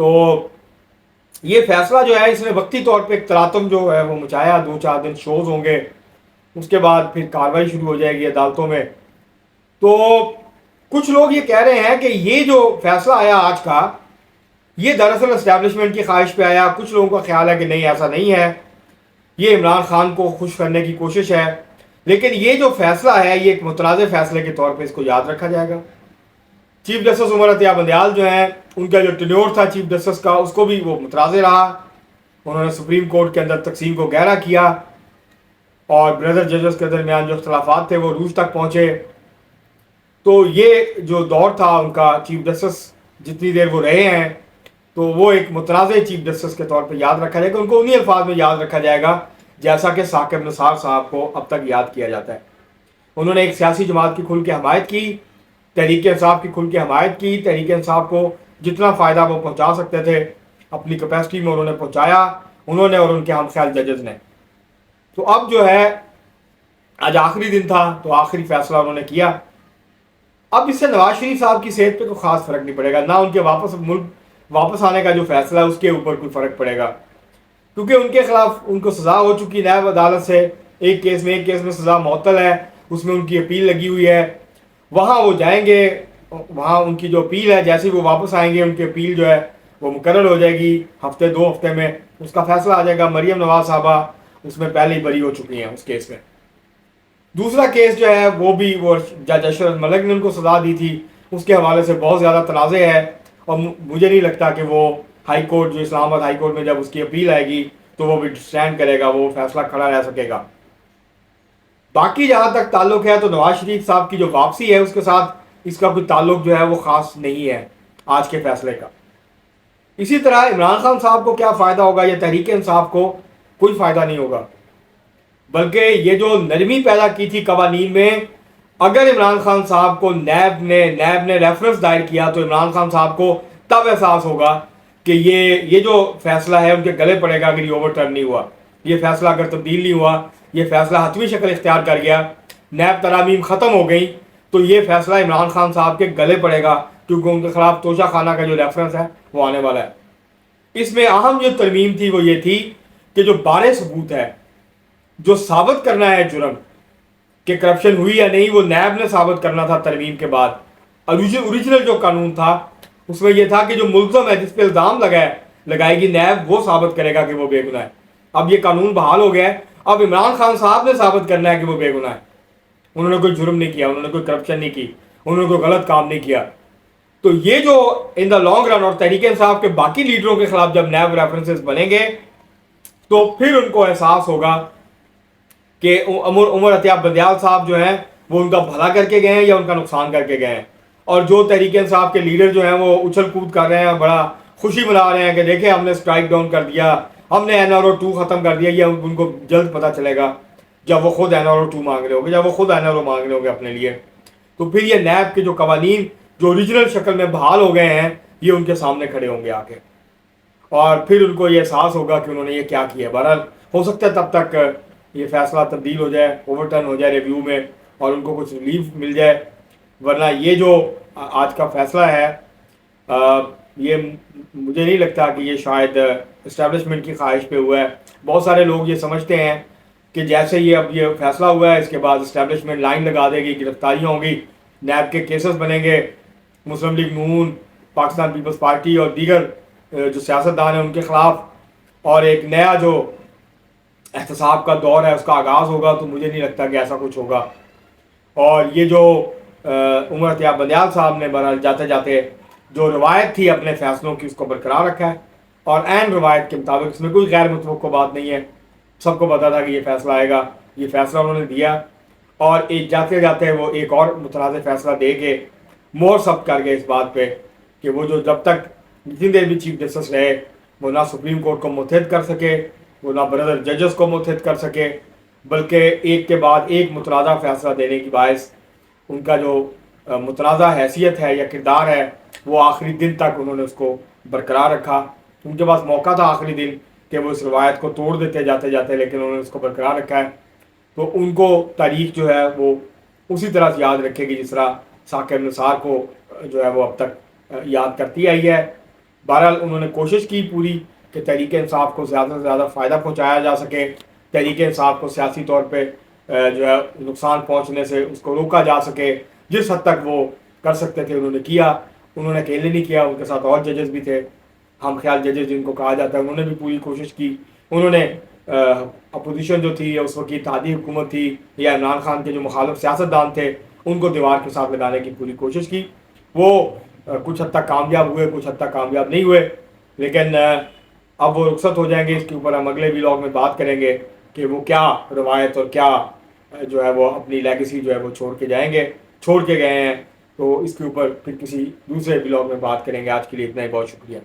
تو یہ فیصلہ جو ہے اس نے وقتی طور پہ ایک تلاطم جو ہے وہ مچایا، 2-4 دن شوز ہوں گے، اس کے بعد پھر کارروائی شروع ہو جائے گی عدالتوں میں. تو کچھ لوگ یہ کہہ رہے ہیں کہ یہ جو فیصلہ آیا آج کا، یہ دراصل اسٹیبلشمنٹ کی خواہش پہ آیا. کچھ لوگوں کا خیال ہے کہ نہیں، ایسا نہیں ہے، یہ عمران خان کو خوش کرنے کی کوشش ہے. لیکن یہ جو فیصلہ ہے یہ ایک متنازع فیصلے کے طور پہ اس کو یاد رکھا جائے گا. چیف جسٹس عمر عطیہ بندیال جو ہیں، ان کا جو ٹینیور تھا چیف جسٹس کا، اس کو بھی وہ متنازع رہا. انہوں نے سپریم کورٹ کے اندر تقسیم کو گہرا کیا، اور بردر ججز کے درمیان جو اختلافات تھے وہ عروج تک پہنچے. تو یہ جو دور تھا ان کا چیف جسٹس جتنی دیر وہ رہے ہیں، تو وہ ایک متنازع چیف جسٹس کے طور پہ یاد رکھا جائے گا. ان کو انہی الفاظ میں یاد رکھا جائے گا جیسا کہ ثاقب نثار صاحب کو اب تک یاد کیا جاتا ہے. انہوں نے ایک سیاسی جماعت کی کھل کے حمایت کی، تحریک انصاف کی کھل کے حمایت کی. تحریک انصاف کو جتنا فائدہ وہ پہنچا سکتے تھے اپنی کیپیسٹی میں انہوں نے پہنچایا، انہوں نے اور ان کے ہم خیال ججز نے. تو اب جو ہے آج آخری دن تھا تو آخری فیصلہ انہوں نے کیا. اب اس سے نواز شریف صاحب کی صحت پہ کوئی خاص فرق نہیں پڑے گا، نہ ان کے ملک واپس آنے کا جو فیصلہ ہے اس کے اوپر کوئی فرق پڑے گا، کیونکہ ان کے خلاف ان کو سزا ہو چکی نیب عدالت سے. ایک کیس میں سزا معطل ہے، اس میں ان کی اپیل لگی ہوئی ہے. وہاں وہ جائیں گے، وہاں ان کی جو اپیل ہے جیسے وہ واپس آئیں گے ان کی اپیل جو ہے وہ مقرر ہو جائے گی. 1-2 ہفتے میں اس کا فیصلہ آ جائے گا. مریم نواز صاحبہ اس میں پہلے ہی بری ہو چکی ہیں اس کیس میں. دوسرا کیس جو ہے وہ بھی وہ جج اشرف ملک نے ان کو سزا دی تھی، اس کے حوالے سے بہت زیادہ تنازع ہے، اور مجھے نہیں لگتا کہ وہ ہائی کورٹ جو اسلام آباد ہائی کورٹ میں جب اس کی اپیل آئے گی تو وہ بھی اسٹینڈ کرے گا، وہ فیصلہ کھڑا رہ سکے گا. باقی جہاں تک تعلق ہے تو نواز شریف صاحب کی جو واپسی ہے اس کے ساتھ اس کا کوئی تعلق جو ہے وہ خاص نہیں ہے آج کے فیصلے کا. اسی طرح عمران خان صاحب کو کیا فائدہ ہوگا یا تحریک انصاف کو کوئی فائدہ نہیں ہوگا، بلکہ یہ جو نرمی پیدا کی تھی قوانین میں، اگر عمران خان صاحب کو نیب نے ریفرنس دائر کیا تو عمران خان صاحب کو تب احساس ہوگا کہ یہ جو فیصلہ ہے ان کے گلے پڑے گا اگر یہ اوور ٹرن نہیں ہوا، یہ فیصلہ اگر تبدیل نہیں ہوا، یہ فیصلہ حتمی شکل اختیار کر گیا، نیب ترامیم ختم ہو گئی، تو یہ فیصلہ عمران خان صاحب کے گلے پڑے گا، کیونکہ ان کے خلاف توشہ خانہ کا جو ریفرنس ہے وہ آنے والا ہے. اس میں اہم جو ترمیم تھی وہ یہ تھی کہ جو بارے ثبوت ہے، جو ثابت کرنا ہے جرم کہ کرپشن ہوئی یا نہیں، وہ نیب نے ثابت کرنا تھا. ترمیم کے بعد اوریجنل جو قانون تھا اس میں یہ تھا کہ جو ملزم ہے جس پہ الزام لگائے گی نیب، وہ ثابت کرے گا کہ وہ بے گناہ ہے. اب یہ قانون بحال ہو گیا ہے، اب عمران خان صاحب نے ثابت کرنا ہے کہ وہ بے گناہ ہے، انہوں نے کوئی جرم نہیں کیا، انہوں نے کوئی کرپشن نہیں کی، انہوں نے کوئی غلط کام نہیں کیا. تو یہ جو ان دا لانگ رن اور تحریک انصاف کے باقی لیڈروں کے خلاف جب نیب ریفرنسز بنیں گے تو پھر ان کو احساس ہوگا کہ عمر عطیہ بندیال صاحب جو ہیں وہ ان کا بھلا کر کے گئے ہیں یا ان کا نقصان کر کے گئے ہیں. اور جو تحریک انصاف کے لیڈر جو ہیں وہ اچھل کود کر رہے ہیں، بڑا خوشی منا رہے ہیں کہ دیکھیں ہم نے اسٹرائک ڈاؤن کر دیا، ہم نے NRO 2 ختم کر دیا. یہ ان کو جلد پتہ چلے گا جب وہ خود NRO 2 مانگ رہے ہوگے، جب وہ خود NRO مانگ رہے ہوگے اپنے لیے. تو پھر یہ نیب کے جو قوانین جو اوریجنل شکل میں بحال ہو گئے ہیں یہ ان کے سامنے کھڑے ہوں گے آ کے، اور پھر ان کو یہ احساس ہوگا کہ انہوں نے یہ کیا کیا. بہرحال ہو سکتا ہے تب تک یہ فیصلہ تبدیل ہو جائے، اوور ٹرن ہو جائے ریویو میں، اور ان کو کچھ ریلیف مل جائے. ورنہ یہ جو آج کا فیصلہ ہے یہ مجھے نہیں لگتا کہ یہ شاید اسٹیبلشمنٹ کی خواہش پہ ہوا ہے. بہت سارے لوگ یہ سمجھتے ہیں کہ جیسے یہ اب یہ فیصلہ ہوا ہے اس کے بعد اسٹیبلشمنٹ لائن لگا دے گی، گرفتاریاں ہوں گی، نیب کے کیسز بنیں گے، مسلم لیگ نون، پاکستان پیپلز پارٹی اور دیگر جو سیاستدان ہیں ان کے خلاف، اور ایک نیا جو احتساب کا دور ہے اس کا آغاز ہوگا. تو مجھے نہیں لگتا کہ ایسا کچھ ہوگا. اور یہ جو عمر عطیہ بندیال صاحب نے بہرحال جاتے جاتے جو روایت تھی اپنے فیصلوں کی اس کو برقرار رکھا ہے، اور عین روایت کے مطابق اس میں کوئی غیر متوقع بات نہیں ہے. سب کو پتا تھا کہ یہ فیصلہ آئے گا، یہ فیصلہ انہوں نے دیا، اور ایک جاتے جاتے وہ ایک اور متنازع فیصلہ دے کے مور ثبت کر گئے اس بات پہ کہ وہ جو جب تک جتنی دیر بھی چیف جسٹس رہے وہ نہ سپریم کورٹ کو متحد کر سکے، وہ نہ برادر ججز کو متحد کر سکے، بلکہ ایک کے بعد ایک متنازع فیصلہ دینے کی باعث ان کا جو متنازع حیثیت ہے یا کردار ہے وہ آخری دن تک انہوں نے اس کو برقرار رکھا. ان کے پاس موقع تھا آخری دن کہ وہ اس روایت کو توڑ دیتے جاتے جاتے، لیکن انہوں نے اس کو برقرار رکھا ہے. تو ان کو تاریخ جو ہے وہ اسی طرح سے یاد رکھے گی جس طرح ثاقب نثار کو جو ہے وہ اب تک یاد کرتی آئی ہے. بہرحال انہوں نے کوشش کی پوری کہ تحریک انصاف کو زیادہ سے زیادہ فائدہ پہنچایا جا سکے، تحریک انصاف کو سیاسی طور پہ جو ہے نقصان پہنچنے سے اس کو روکا جا سکے، جس حد تک وہ کر سکتے تھے انہوں نے کیا۔ انہوں نے اکیلے نہیں کیا، ان کے ساتھ اور ججز بھی تھے، ہم خیال ججز جن کو کہا جاتا ہے، انہوں نے بھی پوری کوشش کی۔ انہوں نے اپوزیشن جو تھی یا اس وقت کی اتحادی حکومت تھی یا عمران خان کے جو مخالف سیاستدان تھے ان کو دیوار کے ساتھ لگانے کی پوری کوشش کی۔ وہ کچھ حد تک کامیاب ہوئے، کچھ حد تک کامیاب نہیں ہوئے، لیکن اب وہ رخصت ہو جائیں گے۔ اس کے اوپر ہم اگلے ولاگ میں بات کریں گے کہ وہ کیا روایت اور کیا جو ہے وہ اپنی لیگیسی جو ہے وہ چھوڑ کے گئے ہیں۔ تو اس کے اوپر پھر کسی دوسرے ولاگ میں بات کریں گے۔ آج کے لیے اتنا ہی، بہت شکریہ۔